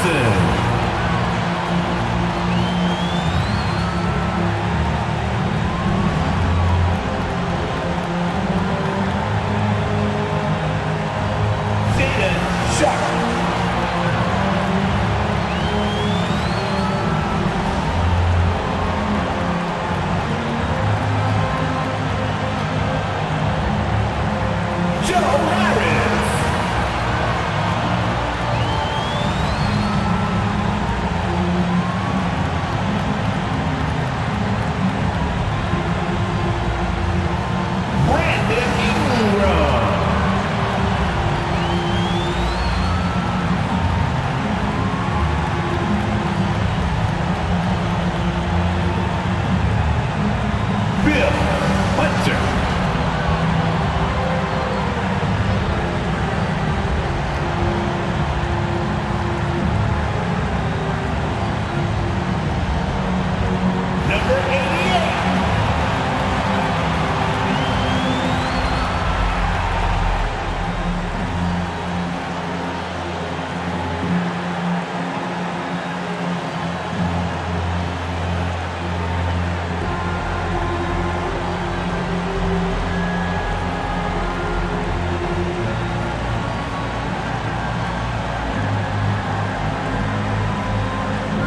Johnson.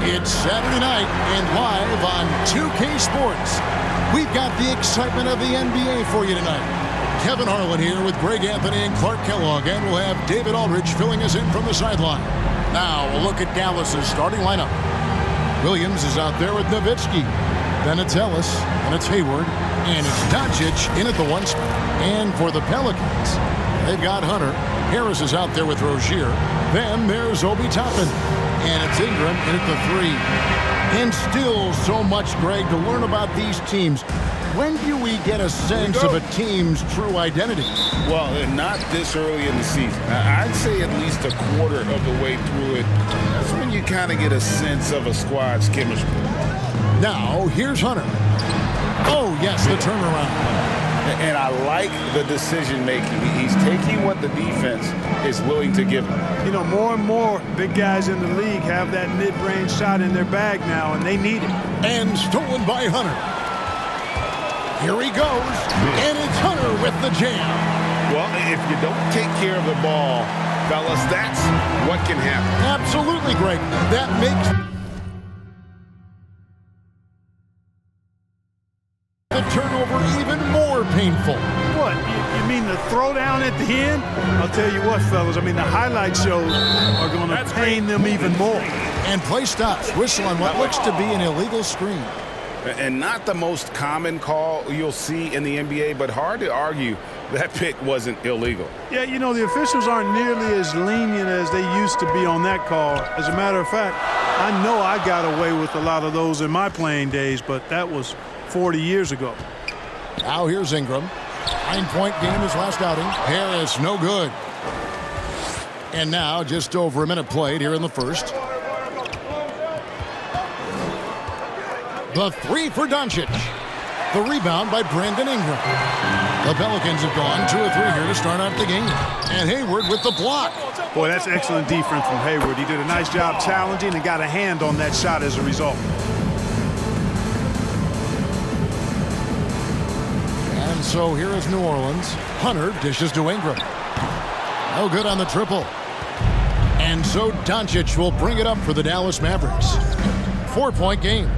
It's Saturday night and live on 2K Sports. We've got the excitement of the NBA for you tonight. Kevin Harlan here with Greg Anthony and Clark Kellogg, and we'll have David Aldridge filling us in from the sideline. Now we'll look at Dallas's starting lineup. Williams is out there with Nowitzki. Then it's Ellis, and it's Hayward, and it's Doncic in at the 1 spot. And for the Pelicans, they've got Hunter. Harris is out there with Rozier. Then there's Obi Toppin. And it's Ingram in at the 3. And still so much, Greg, to learn about these teams. When do we get a sense of a team's true identity? Well, not this early in the season. I'd say at least a quarter of the way through it. That's when you kind of get a sense of a squad's chemistry. Now, here's Hunter. Oh, yes, the turnaround. And I like the decision-making. He's taking what the defense is willing to give him. You know, more and more big guys in the league have that mid-range shot in their bag now, and they need it. And stolen by Hunter. Here he goes, and it's Hunter with the jam. Well, if you don't take care of the ball, fellas, that's what can happen. Absolutely, Greg. That makes the turnover even more painful. What? You mean the throwdown at the end? I'll tell you what, fellas. I mean, the highlight shows are going to pain them even more. And play stops. Whistle on what looks to be an illegal screen. And not the most common call you'll see in the NBA, but hard to argue that pick wasn't illegal. Yeah, you know, the officials aren't nearly as lenient as they used to be on that call. As a matter of fact, I know I got away with a lot of those in my playing days, but that was 40 years ago. Now here's Ingram. 9-point game his last outing. Harris, no good. And now just over a minute played here in the first. The 3 for Doncic. The rebound by Brandon Ingram. The Pelicans have gone 2 of 3 here to start out the game. And Hayward with the block. Boy, that's excellent defense from Hayward. He did a nice job challenging and got a hand on that shot as a result. And so here is New Orleans. Hunter dishes to Ingram. No good on the triple. And so Doncic will bring it up for the Dallas Mavericks. 4-point game.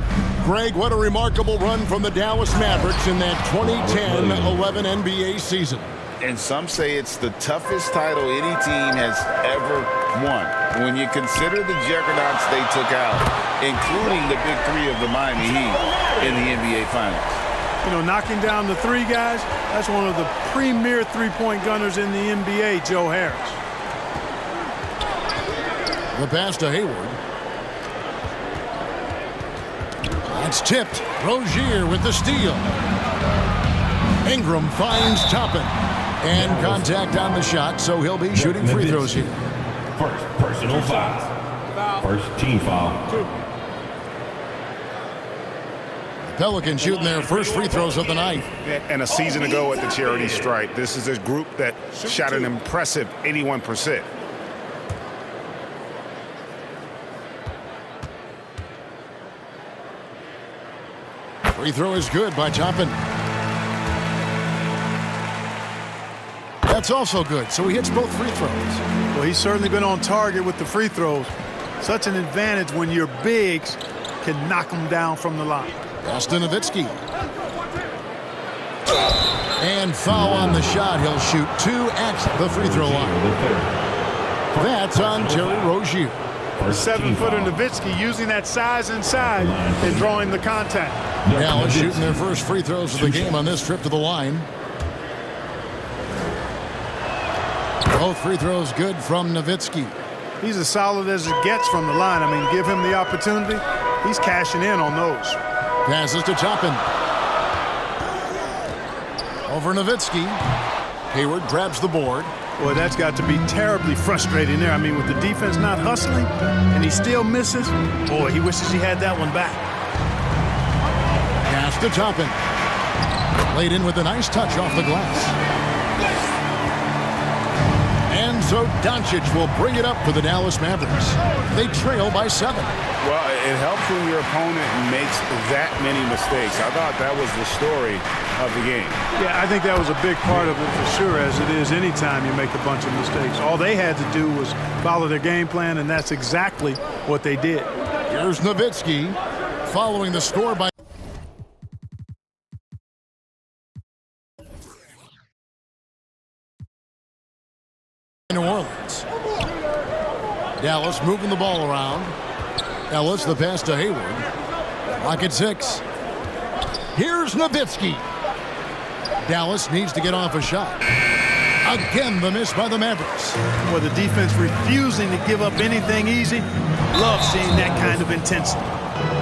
Greg, what a remarkable run from the Dallas Mavericks in that 2010-11 NBA season. And some say it's the toughest title any team has ever won. When you consider the juggernauts they took out, including the big 3 of the Miami Heat in the NBA Finals. You know, knocking down the 3 guys, that's one of the premier three-point gunners in the NBA, Joe Harris. The pass to Hayward. It's tipped. Rozier with the steal. Ingram finds Toppin. And contact on the shot, so he'll be shooting free throws here. First personal foul. First team foul. Pelicans shooting their first free throws of the night. And a season ago at the charity stripe, this is a group that shot an impressive 81%. Free throw is good by Toppin. That's also good, so he hits both free throws. Well, he's certainly been on target with the free throws. Such an advantage when your bigs can knock them down from the line. Pass to Nowitzki. And foul on the shot. He'll shoot 2 at the free throw line. That's on Terry Rozier. The 7-footer Nowitzki using that size inside and drawing the contact. Dallas shooting their first free throws of the game on this trip to the line. Both free throws good from Nowitzki. He's as solid as it gets from the line. I mean, give him the opportunity. He's cashing in on those. Passes to Toppin. Over Nowitzki. Hayward grabs the board. Boy, that's got to be terribly frustrating there. I mean, with the defense not hustling and he still misses, boy, he wishes he had that one back. Pass to Toppin. Played in with a nice touch off the glass. And so Doncic will bring it up for the Dallas Mavericks. They trail by 7. Well, it helps when your opponent makes that many mistakes. I thought that was the story of the game. Yeah, I think that was a big part of it for sure, as it is anytime you make a bunch of mistakes. All they had to do was follow their game plan, and that's exactly what they did. Here's Nowitzki following the score by New Orleans. Dallas moving the ball around. Ellis, the pass to Hayward. Clock at 6. Here's Nowitzki. Dallas needs to get off a shot. Again, the miss by the Mavericks. Well, the defense refusing to give up anything easy. Love seeing that kind of intensity.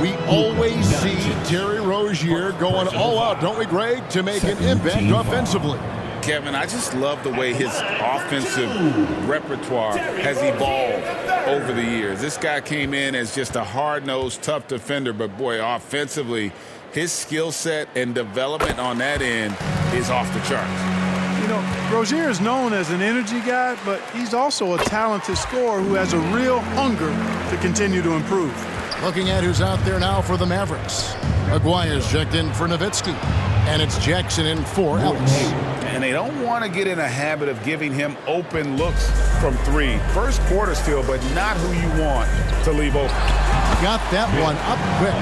We always see Terry Rozier going all out, don't we, Greg, to make an impact offensively. Kevin, I just love the way his offensive repertoire has evolved over the years. This guy came in as just a hard-nosed, tough defender, but boy, offensively, his skill set and development on that end is off the charts. You know, Rozier is known as an energy guy, but he's also a talented scorer who has a real hunger to continue to improve. Looking at who's out there now for the Mavericks. Aguirre's checked in for Nowitzki, and it's Jackson in for Ellis. And they don't want to get in a habit of giving him open looks from 3. First quarter still, but not who you want to leave open. Got that one up quick.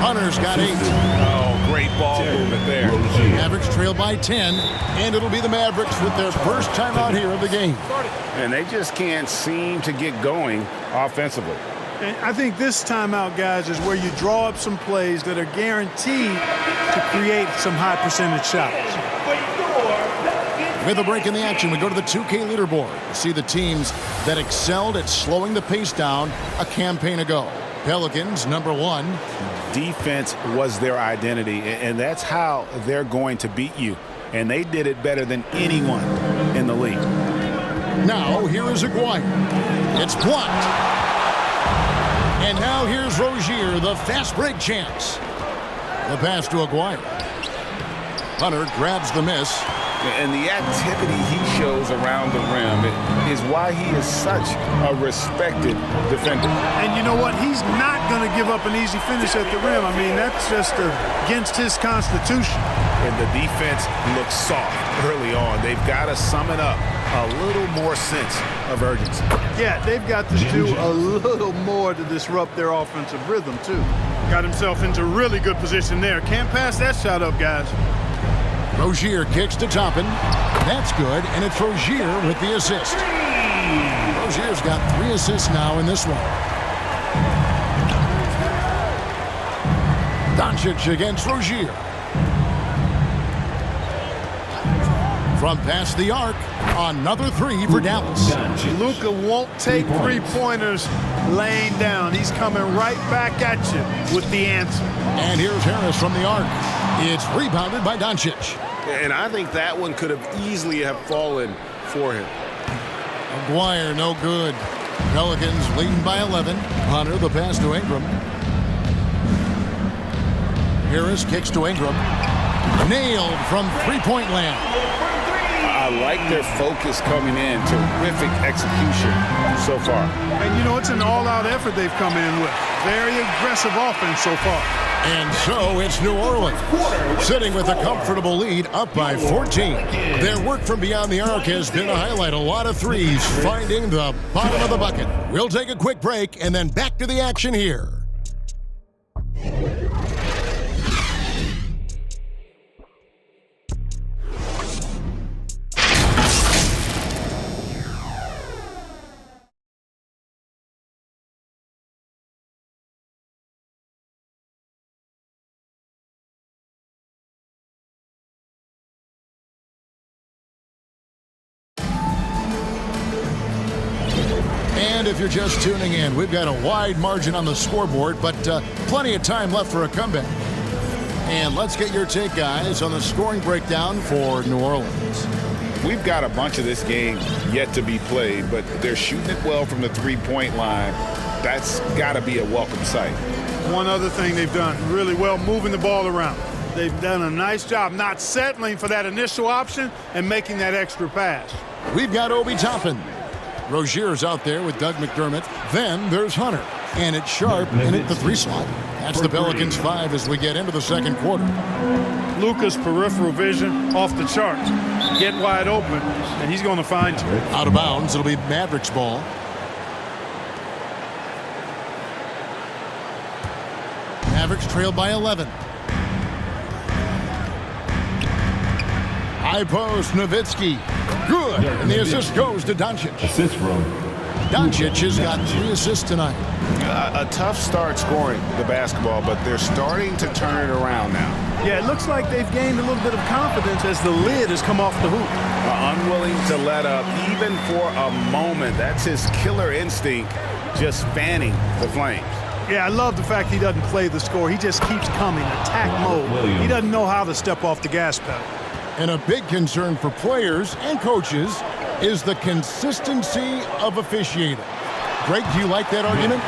Hunter's got 8. Oh, great ball movement there. Mavericks trail by 10, and it'll be the Mavericks with their first time out here of the game. And they just can't seem to get going offensively. And I think this timeout, guys, is where you draw up some plays that are guaranteed to create some high percentage shots. With a break in the action, we go to the 2K leaderboard to see the teams that excelled at slowing the pace down a campaign ago. Pelicans, number 1. Defense was their identity, and that's how they're going to beat you. And they did it better than anyone in the league. Now, here is Aguirre. It's blocked. And now here's Rozier, the fast break chance. The pass to Aguirre. Hunter grabs the miss. And the activity he shows around the rim is why he is such a respected defender. And you know what? He's not going to give up an easy finish at the rim. I mean, that's just against his constitution. And the defense looks soft early on. They've got to summon up a little more sense of urgency. Yeah, they've got to do a little more to disrupt their offensive rhythm, too. Got himself into really good position there. Can't pass that shot up, guys. Rozier kicks to Toppin. That's good, and it's Rozier with the assist. Rozier's got 3 assists now in this one. Doncic against Rozier. From past the arc, another 3 for Dallas. Luka won't take three-pointers laying down. He's coming right back at you with the answer. And here's Harris from the arc. It's rebounded by Doncic. And I think that one could have easily have fallen for him. Aguirre, no good. Pelicans leading by 11. Hunter, the pass to Ingram. Harris kicks to Ingram. Nailed from three-point land. I I like their focus coming in. Terrific execution so far. And, you know, it's an all-out effort they've come in with. Very aggressive offense so far. And so it's New Orleans, sitting with a comfortable lead, up by 14. Their work from beyond the arc has been a highlight. A lot of threes, finding the bottom of the bucket. We'll take a quick break and then back to the action here. And if you're just tuning in, we've got a wide margin on the scoreboard, but plenty of time left for a comeback. And let's get your take, guys, on the scoring breakdown for New Orleans. We've got a bunch of this game yet to be played, but they're shooting it well from the three-point line. That's got to be a welcome sight. One other thing they've done really well, moving the ball around. They've done a nice job not settling for that initial option and making that extra pass. We've got Obi Toppin. Rozier's out there with Doug McDermott. Then there's Hunter. And it's Sharp in at the 3 slot. That's the Pelicans 5 as we get into the second quarter. Luka's peripheral vision off the charts. Get wide open, and he's going to find you. Out of bounds, it'll be Mavericks ball. Mavericks trail by 11. High post, Nowitzki. Good. And the assist goes to Doncic. Assist from Doncic has got 3 assists tonight. A tough start scoring the basketball, but they're starting to turn it around now. Yeah, it looks like they've gained a little bit of confidence as the lid has come off the hoop. Unwilling to let up even for a moment. That's his killer instinct, just fanning the flames. Yeah, I love the fact he doesn't play the score. He just keeps coming, attack mode. He doesn't know how to step off the gas pedal. And a big concern for players and coaches is the consistency of officiating. Greg, do you like that argument?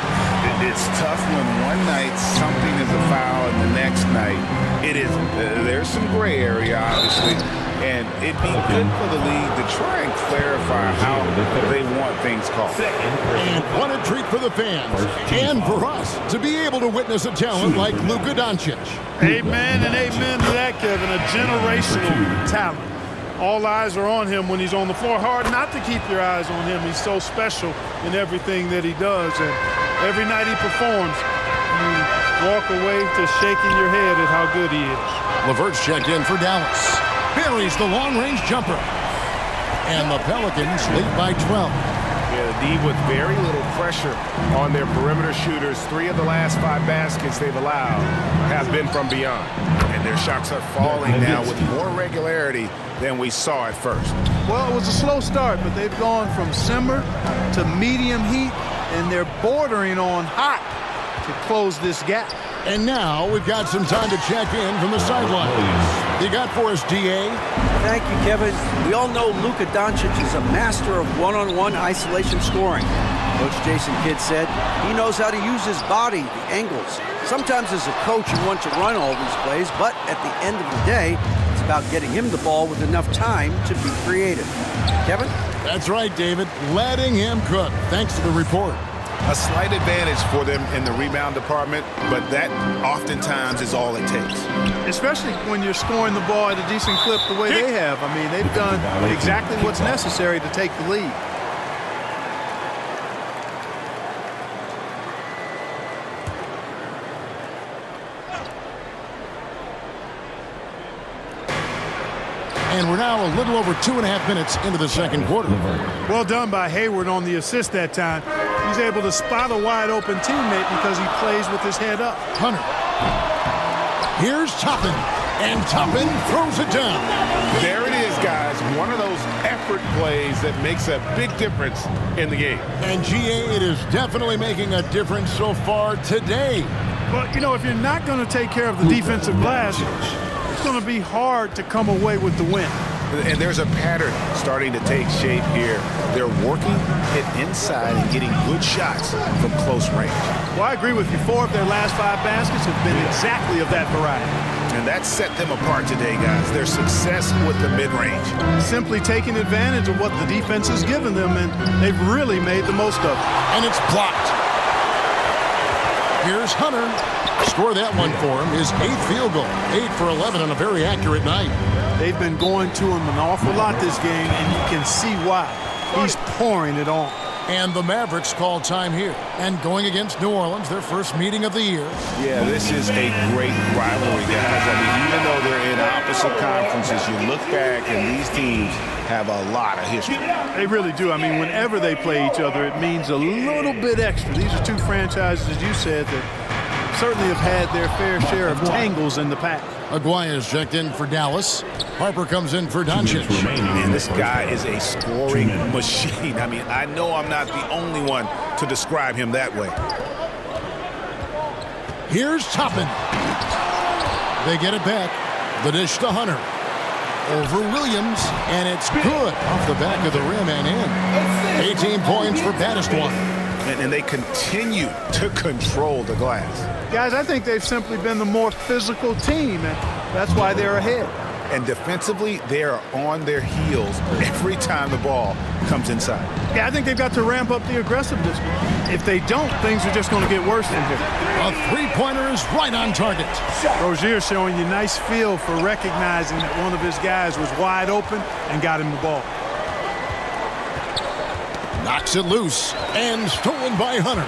It's tough when one night something is a foul and the next night it isn't. There's some gray area, obviously, and it'd be good for the league to try and clarify how they want things called. And what a treat for the fans and for us to be able to witness a talent like Luka Doncic. Amen and amen to that, Kevin. A generational talent. All eyes are on him when he's on the floor. Hard not to keep your eyes on him. He's so special in everything that he does. And every night he performs, you walk away to shaking your head at how good he is. LeVert's checked in for Dallas. Buries the long-range jumper. And the Pelicans lead by 12. Yeah, the D with very little pressure on their perimeter shooters. 3 of the last 5 baskets they've allowed have been from beyond. And their shots are falling now with more regularity than we saw at first. Well, it was a slow start, but they've gone from simmer to medium heat, and they're bordering on hot to close this gap. And now we've got some time to check in from the sidelines. You got for us, DA? Thank you, Kevin. We all know Luka Doncic is a master of one-on-one isolation scoring. Coach Jason Kidd said he knows how to use his body, the angles. Sometimes as a coach you want to run all these plays, but at the end of the day, it's about getting him the ball with enough time to be creative. Kevin? That's right, David. Letting him cook. Thanks to the report. A slight advantage for them in the rebound department, but that oftentimes is all it takes. Especially when you're scoring the ball at a decent clip the way they have. I mean, they've done exactly what's necessary to take the lead. And we're now a little over 2.5 minutes into the second quarter. Well done by Hayward on the assist that time. He's able to spot a wide open teammate because he plays with his head up. Hunter. Here's Toppin. And Toppin throws it down. There it is, guys. One of those effort plays that makes a big difference in the game. And GA, it is definitely making a difference so far today. But, you know, if you're not going to take care of the defensive glass, it's going to be hard to come away with the win. And there's a pattern starting to take shape here. They're working it inside and getting good shots from close range. Well, I agree with you. 4 of their last 5 baskets have been exactly of that variety. And that set them apart today, guys. Their success with the mid-range. Simply taking advantage of what the defense has given them, and they've really made the most of it. And it's blocked. Here's Hunter. Score that one for him. His 8th field goal. 8 for 11 on a very accurate night. They've been going to him an awful lot this game, and you can see why. He's pouring it on. And the Mavericks call time here. And going against New Orleans, their first meeting of the year. Yeah, this is a great rivalry, guys. I mean, even though they're in opposite conferences, you look back and these teams have a lot of history. They really do. I mean, whenever they play each other, it means a little bit extra. These are 2 franchises, as you said, that certainly have had their fair share of tangles in the past. Aguaya's checked in for Dallas. Harper comes in for Doncic. And this guy is a scoring machine. I mean, I know I'm not the only one to describe him that way. Here's Toppin. They get it back. The dish to Hunter. Over Williams, and it's good off the back of the rim and in. 18 points for baddest one. And they continue to control the glass. Guys, I think they've simply been the more physical team, and that's why they're ahead. And defensively, they are on their heels every time the ball comes inside. Yeah, I think they've got to ramp up the aggressiveness. If they don't, things are just going to get worse from here. A three-pointer is right on target. Rozier showing you nice feel for recognizing that one of his guys was wide open and got him the ball. Knocks it loose and stolen by Hunter.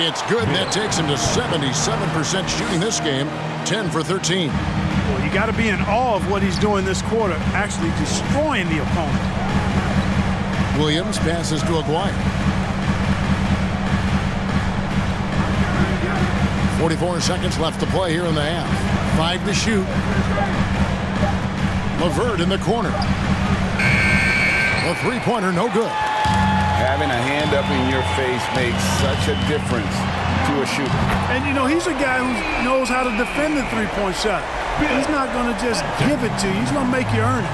It's good. That takes him to 77% shooting this game. 10 for 13. Well, you got to be in awe of what he's doing this quarter, actually destroying the opponent. Williams passes to Aguaya. 44 seconds left to play here in the half. 5 to shoot. LeVert in the corner. A three-pointer, no good. Having a hand up in your face makes such a difference to a shooter. And, you know, he's a guy who knows how to defend the three-point shot. He's not going to just give it to you. He's going to make you earn it.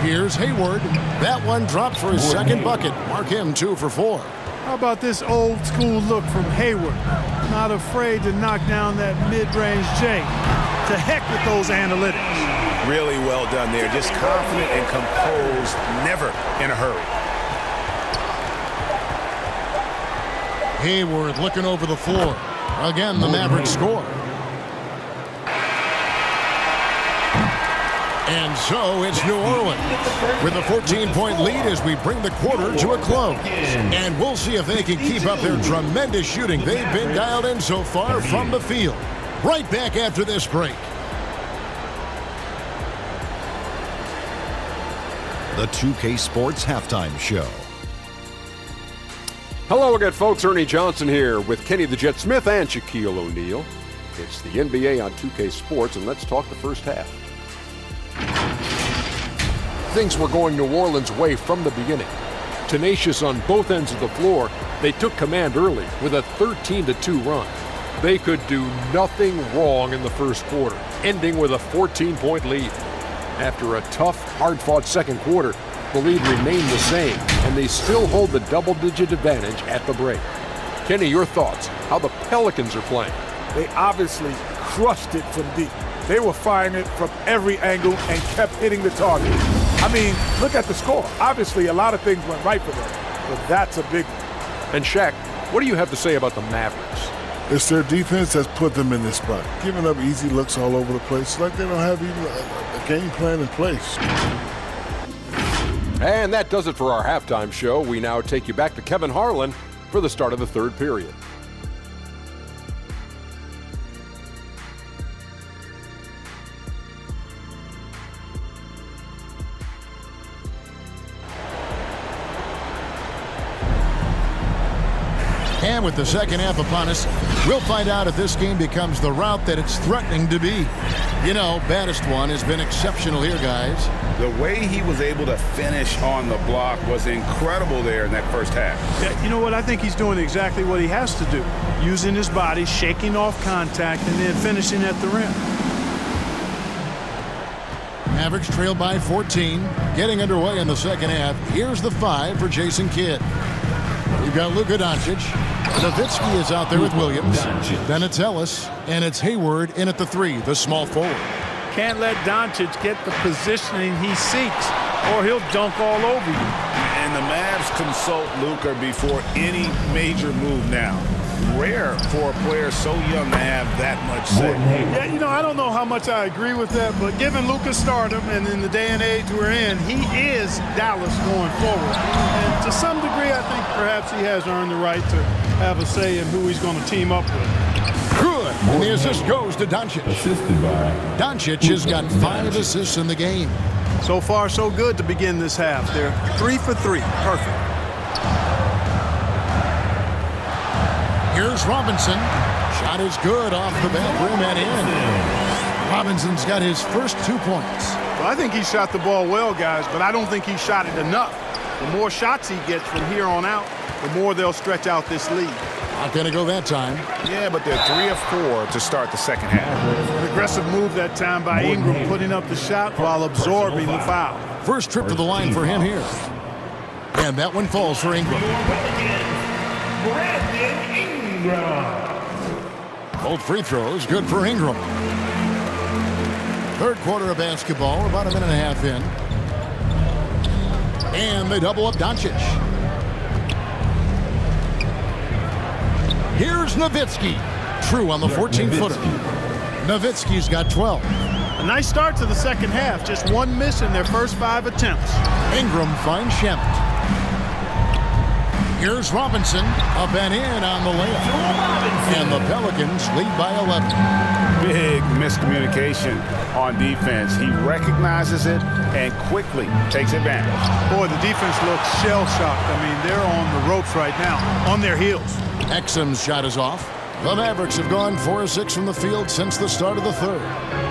Here's Hayward. That one dropped for his second bucket. Mark him 2 for 4. How about this old-school look from Hayward? Not afraid to knock down that mid-range J. To heck with those analytics. Really well done there. Just confident and composed, never in a hurry. Hayward looking over the floor. Again, the Mavericks score. And so it's New Orleans with a 14-point lead as we bring the quarter to a close. And we'll see if they can keep up their tremendous shooting they've been dialed in so far from the field. Right back after this break. The 2K Sports Halftime Show. Hello again, folks. Ernie Johnson here with Kenny the Jet Smith and Shaquille O'Neal. It's the NBA on 2K Sports, and let's talk the first half. Things were going New Orleans' way from the beginning. Tenacious on both ends of the floor, they took command early with a 13-2 run. They could do nothing wrong in the first quarter, ending with a 14-point lead. After a tough, hard-fought second quarter, the lead remained the same, and they still hold the double-digit advantage at the break. Kenny, your thoughts, how the Pelicans are playing? They obviously crushed it from deep. They were firing it from every angle and kept hitting the target. I mean, look at the score. Obviously, a lot of things went right for them, but that's a big one. And Shaq, what do you have to say about the Mavericks? It's their defense that's put them in this spot. Giving up easy looks all over the place, like they don't have even a game plan in place. And that does it for our halftime show. We now take you back to Kevin Harlan for the start of the third period. And with the second half upon us, we'll find out if this game becomes the route that it's threatening to be. You know, baddest one has been exceptional here, guys. The way he was able to finish on the block was incredible there in that first half. Yeah, you know what? I think he's doing exactly what he has to do. Using his body, shaking off contact, and then finishing at the rim. Mavericks trail by 14. Getting underway in the second half. Here's the 5 for Jason Kidd. We've got Luka Doncic. Nowitzki is out there with Williams. Then it's Ellis, and it's Hayward in at the 3, the small forward. Can't let Doncic get the positioning he seeks, or he'll dunk all over you. And the Mavs consult Luka before any major move now. Rare for a player so young to have that much say. Yeah, you know, I don't know how much I agree with that, but given Luka's stardom and in the day and age we're in, he is Dallas going forward. And to some degree, I think perhaps he has earned the right to have a say in who he's going to team up with. Good. And the assist goes to Doncic. Assisted by Doncic has got 5 assists in the game. So far, so good to begin this half. They're 3 for 3. Perfect. Here's Robinson. Shot is good off the back rim and in. Robinson's got his first 2 points. Well, I think he shot the ball well, guys, but I don't think he shot it enough. The more shots he gets from here on out, the more they'll stretch out this lead. Not going to go that time. Yeah, but they're 3 of 4 to start the second half. An aggressive move that time by Ingram, putting up the shot while absorbing the foul. First trip to the line for him here. And that one falls for Ingram. Both free throws good for Ingram. Third quarter of basketball, about a minute and a half in. And they double up Doncic. Here's Nowitzki. True on the 14-footer. Nowitzki's got 12. A nice start to the second half. Just one miss in their first 5 attempts. Ingram finds Shamet. Here's Robinson. Up and in on the layup. And the Pelicans lead by 11. Big miscommunication on defense. He recognizes it and quickly takes advantage. Boy, the defense looks shell-shocked. I mean, they're on the ropes right now, on their heels. Exum's shot is off. The Mavericks have gone 4 of 6 from the field since the start of the third.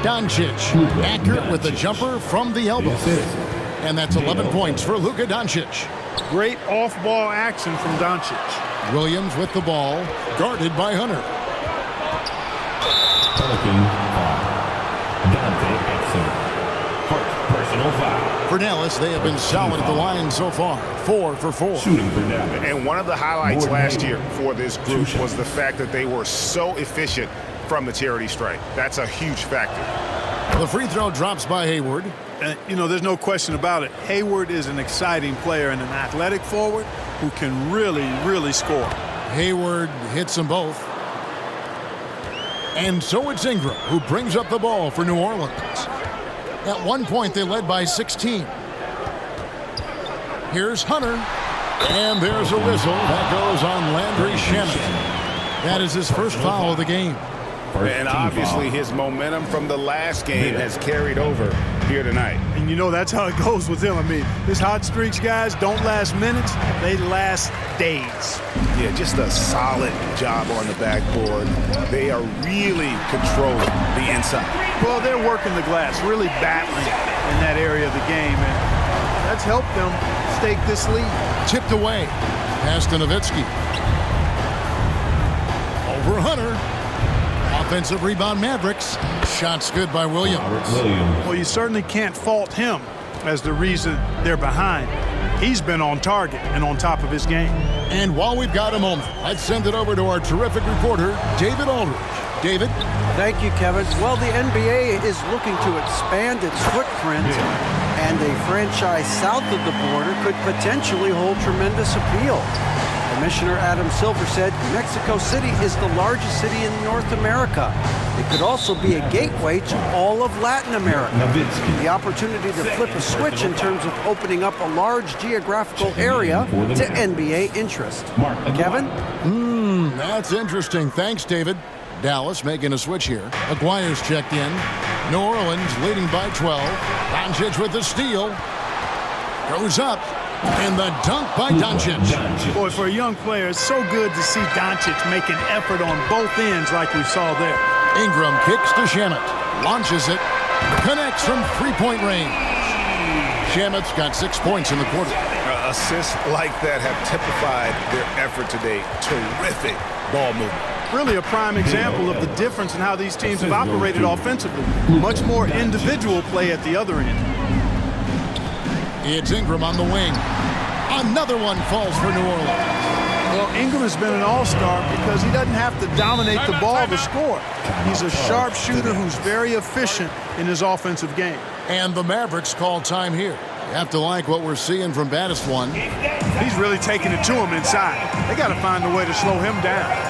Doncic, accurate with the jumper from the elbow. And that's 11 points for Luka Doncic. Great off-ball action from Doncic. Williams with the ball, guarded by Hunter. Pelicans foul. Dante Exum. First personal foul. For Dallas, they have been solid at the line so far. 4 for 4. Shooting for Dallas. And one of the highlights last year for this group was the fact that they were so efficient from the charity stripe. That's a huge factor. The free throw drops by Hayward. And, you know, there's no question about it. Hayward is an exciting player and an athletic forward who can really, really score. Hayward hits them both. And so it's Ingram who brings up the ball for New Orleans. At one point, they led by 16. Here's Hunter. And there's a whistle. That goes on Landry Shamet. That is his first foul of the game. And obviously his momentum from the last game has carried over here tonight. And you know that's how it goes with him. I mean, his hot streaks, guys, don't last minutes. They last days. Yeah, just a solid job on the backboard. They are really controlling the inside. Well, they're working the glass, really battling in that area of the game. And that's helped them stake this lead. Tipped away. Pass to Nowitzki. Over Hunter. Offensive rebound Mavericks. Shots good by Williams. Well, you certainly can't fault him as the reason they're behind. He's been on target and on top of his game. And while we've got a moment, let's send it over to our terrific reporter, David Aldridge. David? Thank you, Kevin. Well, the NBA is looking to expand its footprint, and a franchise south of the border could potentially hold tremendous appeal. Commissioner Adam Silver said Mexico City is the largest city in North America. It could also be a gateway to all of Latin America. The opportunity to flip a switch in terms of opening up a large geographical area to NBA interest. Kevin? That's interesting. Thanks, David. Dallas making a switch here. Aguirre's checked in. New Orleans leading by 12. Doncic with the steal. Goes up. And the dunk by Doncic. Boy, for a young player, it's so good to see Doncic make an effort on both ends like we saw there. Ingram kicks to Shamet. Launches it. Connects from three-point range. Shamet's got 6 points in the quarter. Assists like that have typified their effort today. Terrific ball movement. really a prime example of the difference in how these teams have operated offensively. Much more individual play at the other end. It's Ingram on the wing. Another one falls for New Orleans. Well, Ingram has been an all-star because he doesn't have to dominate the ball to score. He's a sharp shooter who's very efficient in his offensive game. And the Mavericks call time here. You have to like what we're seeing from Baddest One. He's really taking it to him inside. They got to find a way to slow him down.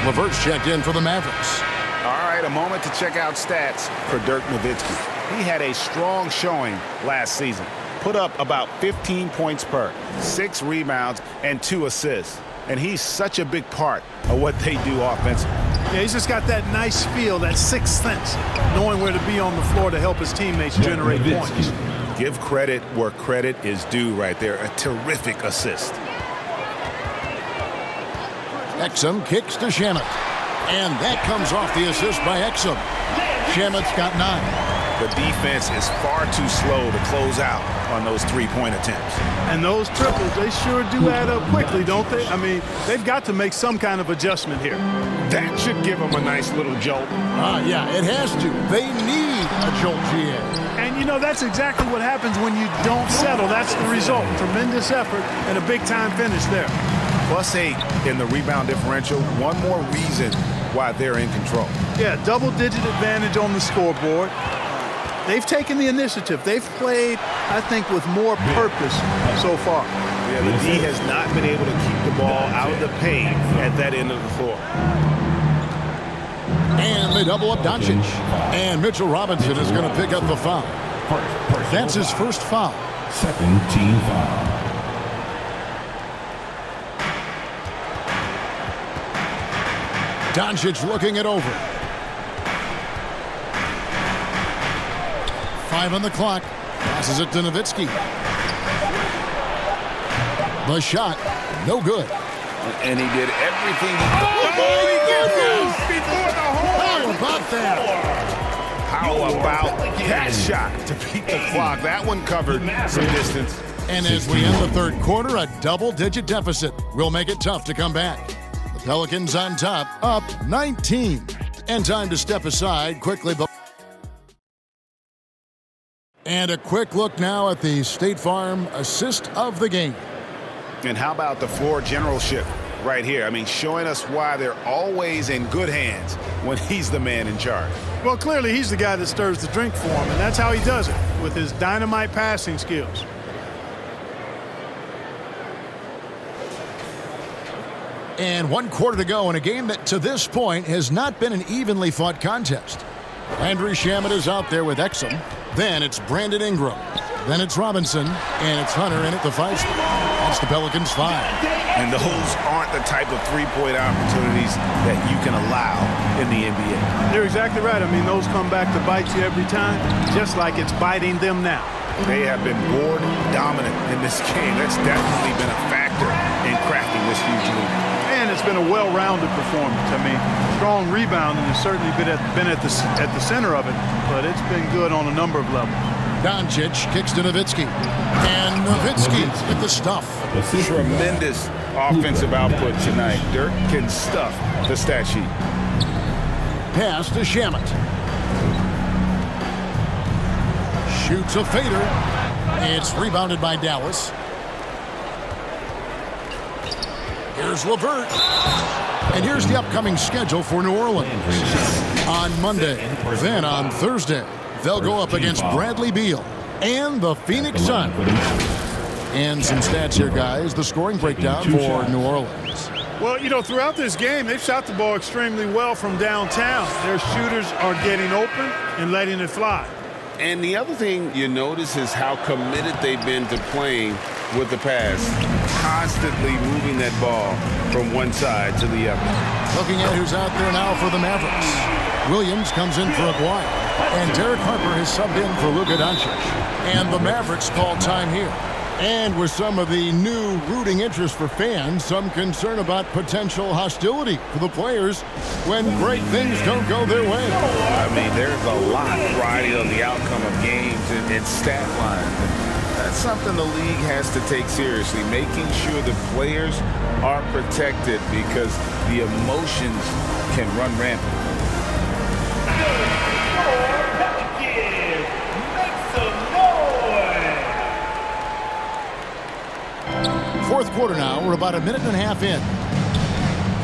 LeVert's checked in for the Mavericks. All right, a moment to check out stats for Dirk Nowitzki. He had a strong showing last season. Put up about 15 points per, 6 rebounds, and 2 assists. And he's such a big part of what they do offensively. Yeah, he's just got that nice feel, that sixth sense, knowing where to be on the floor to help his teammates generate points. Give credit where credit is due right there. A terrific assist. Exum kicks to Shamet. And that comes off the assist by Exum. Shamet's got 9. The defense is far too slow to close out on those three-point attempts. And those triples, they sure do add up quickly, don't they? I mean, they've got to make some kind of adjustment here. That should give them a nice little jolt. Yeah, it has to. They need a jolt, GA. And, you know, that's exactly what happens when you don't settle. That's the result. Tremendous effort and a big-time finish there. +8 in the rebound differential. One more reason why they're in control. Yeah, double-digit advantage on the scoreboard. They've taken the initiative. They've played, I think, with more purpose so far. Yeah, the D has not been able to keep the ball out of the paint at that end of the floor. And they double up Doncic. And Mitchell Robinson is going to pick up the foul. That's his first foul. Second team foul. Doncic looking it over. 5 on the clock. Passes it to Nowitzki. The shot, no good. And he did everything he could. Oh, he gets before the horn. How about that? How about that shot to beat the clock? That one covered some distance. And as we end the third quarter, a double-digit deficit will make it tough to come back. The Pelicans on top, up 19. And time to step aside quickly. And a quick look now at the State Farm assist of the game. And how about the floor generalship right here? I mean, showing us why they're always in good hands when he's the man in charge. Well, clearly he's the guy that stirs the drink for him, and that's how he does it, with his dynamite passing skills. And 1 quarter to go in a game that to this point has not been an evenly fought contest. Landry Shamet is out there with Exum. Then it's Brandon Ingram. Then it's Robinson. And it's Hunter in at the 5 spot. That's the Pelicans 5. And those aren't the type of three-point opportunities that you can allow in the NBA. You're exactly right. I mean, those come back to bite you every time, just like it's biting them now. They have been board dominant in this game. That's definitely been a factor in cracking this huge lead. And it's been a well-rounded performance. I mean, strong rebounding has certainly been at the center of it, but it's been good on a number of levels. Doncic kicks to Nowitzki. And Nowitzki with the stuff. Tremendous offensive output tonight. Dirk can stuff the stat sheet. Pass to Shamet. Shoots a fader. It's rebounded by Dallas. Here's LeVert. And here's the upcoming schedule for New Orleans. On Monday, then on Thursday, they'll go up against Bradley Beal and the Phoenix Suns. And some stats here, guys. The scoring breakdown for New Orleans. Well, you know, throughout this game, they've shot the ball extremely well from downtown. Their shooters are getting open and letting it fly. And the other thing you notice is how committed they've been to playing with the pass, constantly moving that ball from one side to the other. Looking at who's out there now for the Mavericks. Williams comes in for Aguirre. And Derek Harper has subbed in for Luka Doncic. And the Mavericks call time here. And with some of the new rooting interest for fans, some concern about potential hostility for the players when great things don't go their way. I mean, there's a lot riding on the outcome of games and stat lines. That's something the league has to take seriously, making sure the players are protected because the emotions can run rampant. Fourth quarter now. We're about a minute and a half in.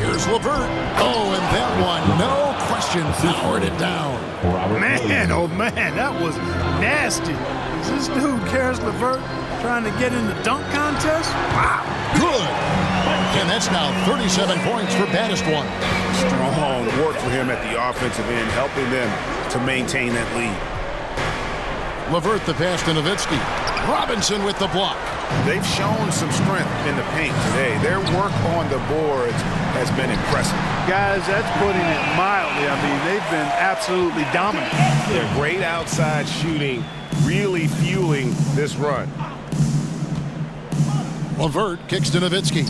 Here's LeVert. Oh, and that one, no question, powered it down. Man, oh man, that was nasty. Is this dude, Karis LeVert, trying to get in the dunk contest? Wow. Good. And that's now 37 points for baddest one. Strong work for him at the offensive end, helping them to maintain that lead. LeVert the pass to Nowitzki. Robinson with the block. They've shown some strength in the paint today. Their work on the boards has been impressive. Guys, that's putting it mildly. I mean, they've been absolutely dominant. Their great outside shooting really fueling this run. LeVert kicks to Nowitzki.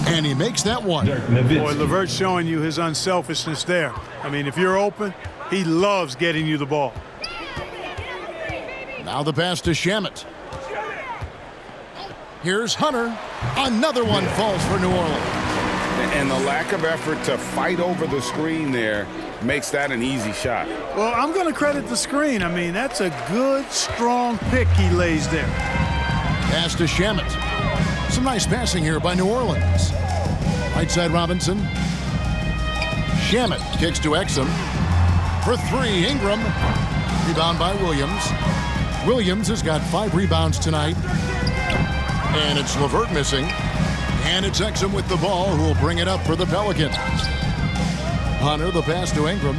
And he makes that one. Boy, LeVert's showing you his unselfishness there. I mean, if you're open, he loves getting you the ball. Now the pass to Shamet. Here's Hunter. Another one falls for New Orleans. And the lack of effort to fight over the screen there makes that an easy shot. Well, I'm going to credit the screen. I mean, that's a good, strong pick he lays there. Pass to Shamet. Some nice passing here by New Orleans. Right side Robinson. Shamet kicks to Exum. For three, Ingram. Rebound by Williams. Williams has got 5 rebounds tonight. And it's LeVert missing. And it's Exum with the ball, who will bring it up for the Pelicans. Hunter, the pass to Ingram.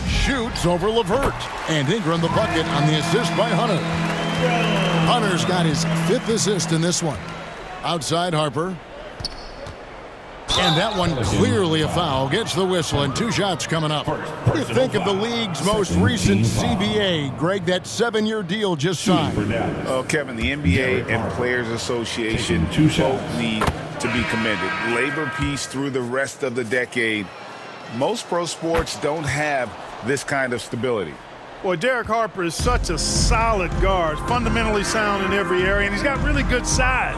Shoots over LeVert. And Ingram the bucket on the assist by Hunter. Hunter's got his 5th assist in this one. Outside Harper. And that one clearly a foul. Gets the whistle, and 2 shots coming up. What do you think of the league's most recent CBA, Greg? That 7-year deal just signed. Oh, Kevin, the NBA and Players Association both need to be commended. Labor peace through the rest of the decade. Most pro sports don't have this kind of stability. Boy, Derek Harper is such a solid guard, fundamentally sound in every area, and he's got really good size.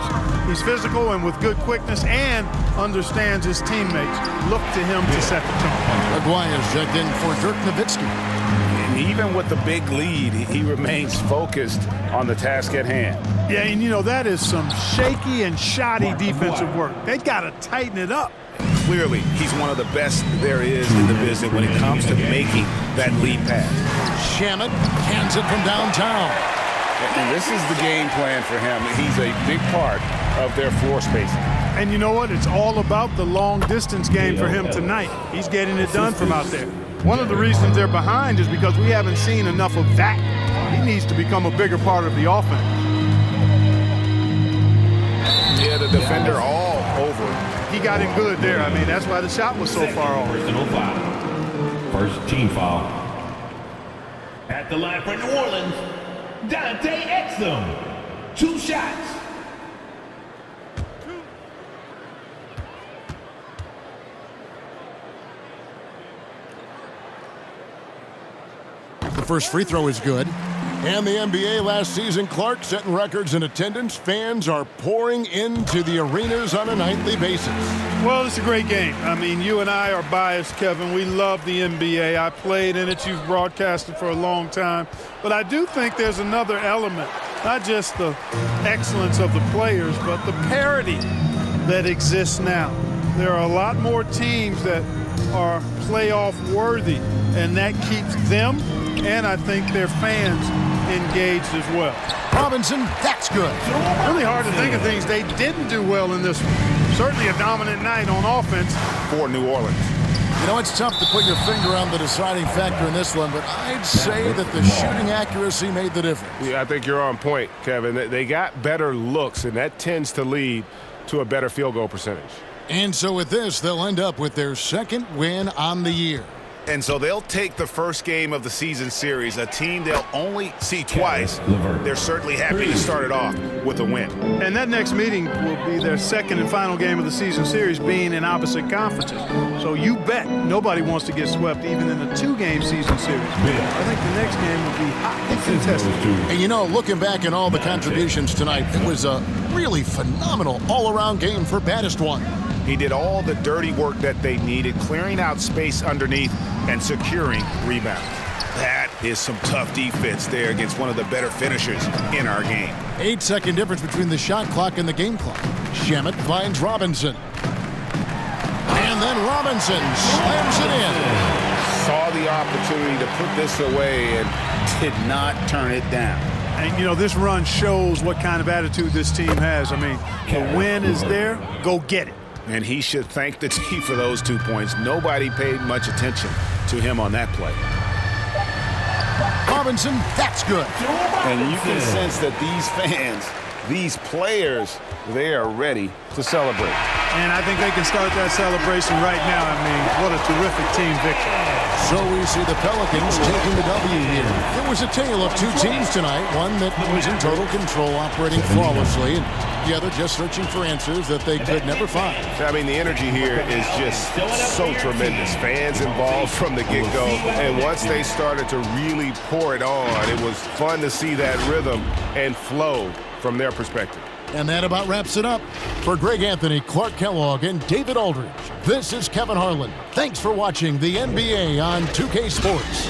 He's physical and with good quickness and understands his teammates. Look to him to set the tone. Aguayo's checked in for Dirk Nowitzki. And even with the big lead, he remains focused on the task at hand. Yeah, and you know, that is some shaky and shoddy defensive work. They've got to tighten it up. Clearly, he's one of the best there is in the business when it comes to making that lead pass. Shamet hands it from downtown. And this is the game plan for him. He's a big part of their floor spacing. And you know what? It's all about the long-distance game for him tonight. He's getting it done from out there. One of the reasons they're behind is because we haven't seen enough of that. He needs to become a bigger part of the offense. Yeah, the defender all over him. He got in good there. I mean, that's why the shot was so far off. Personal foul. First team foul. At the line for New Orleans, Dante Exum. 2 shots. The first free throw is good. And the NBA last season, Clark setting records in attendance. Fans are pouring into the arenas on a nightly basis. Well, it's a great game. I mean, you and I are biased, Kevin. We love the NBA. I played in it. You've broadcasted for a long time. But I do think there's another element, not just the excellence of the players, but the parity that exists now. There are a lot more teams that are playoff worthy, and that keeps them and I think their fans engaged as well. Robinson, that's good. Really hard to think of things they didn't do well in this one. Certainly a dominant night on offense for New Orleans. You know, it's tough to put your finger on the deciding factor in this one, but I'd say that the shooting accuracy made the difference. Yeah, I think you're on point, Kevin. They got better looks, and that tends to lead to a better field goal percentage. And so with this, they'll end up with their 2nd win on the year. And so they'll take the first game of the season series, a team they'll only see twice. They're certainly happy to start it off with a win. And that next meeting will be their second and final game of the season series, being in opposite conferences. So you bet nobody wants to get swept even in a two-game season series. I think the next game will be hotly contested. And you know, looking back at all the contributions tonight, it was a really phenomenal all-around game for baddest one. He did all the dirty work that they needed, clearing out space underneath and securing rebounds. That is some tough defense there against one of the better finishers in our game. 8-second difference between the shot clock and the game clock. Shamet finds Robinson. And then Robinson slams it in. Saw the opportunity to put this away and did not turn it down. And, you know, this run shows what kind of attitude this team has. I mean, the win is there, go get it. And he should thank the team for those 2 points. Nobody paid much attention to him on that play. Robinson, that's good. And you can sense that these fans, these players, they are ready to celebrate. And I think they can start that celebration right now. I mean, what a terrific team victory. So we see the Pelicans taking the W here. It was a tale of two teams tonight, one that was in total control, operating flawlessly, and the other just searching for answers that they could never find. I mean, the energy here is just so tremendous. Fans involved from the get-go, and once they started to really pour it on, it was fun to see that rhythm and flow from their perspective. And that about wraps it up. For Greg Anthony, Clark Kellogg, and David Aldridge, this is Kevin Harlan. Thanks for watching the NBA on 2K Sports.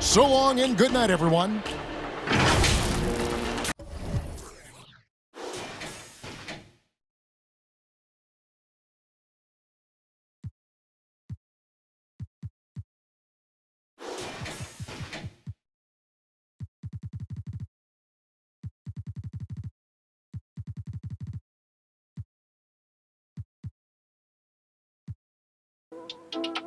So long and good night, everyone. You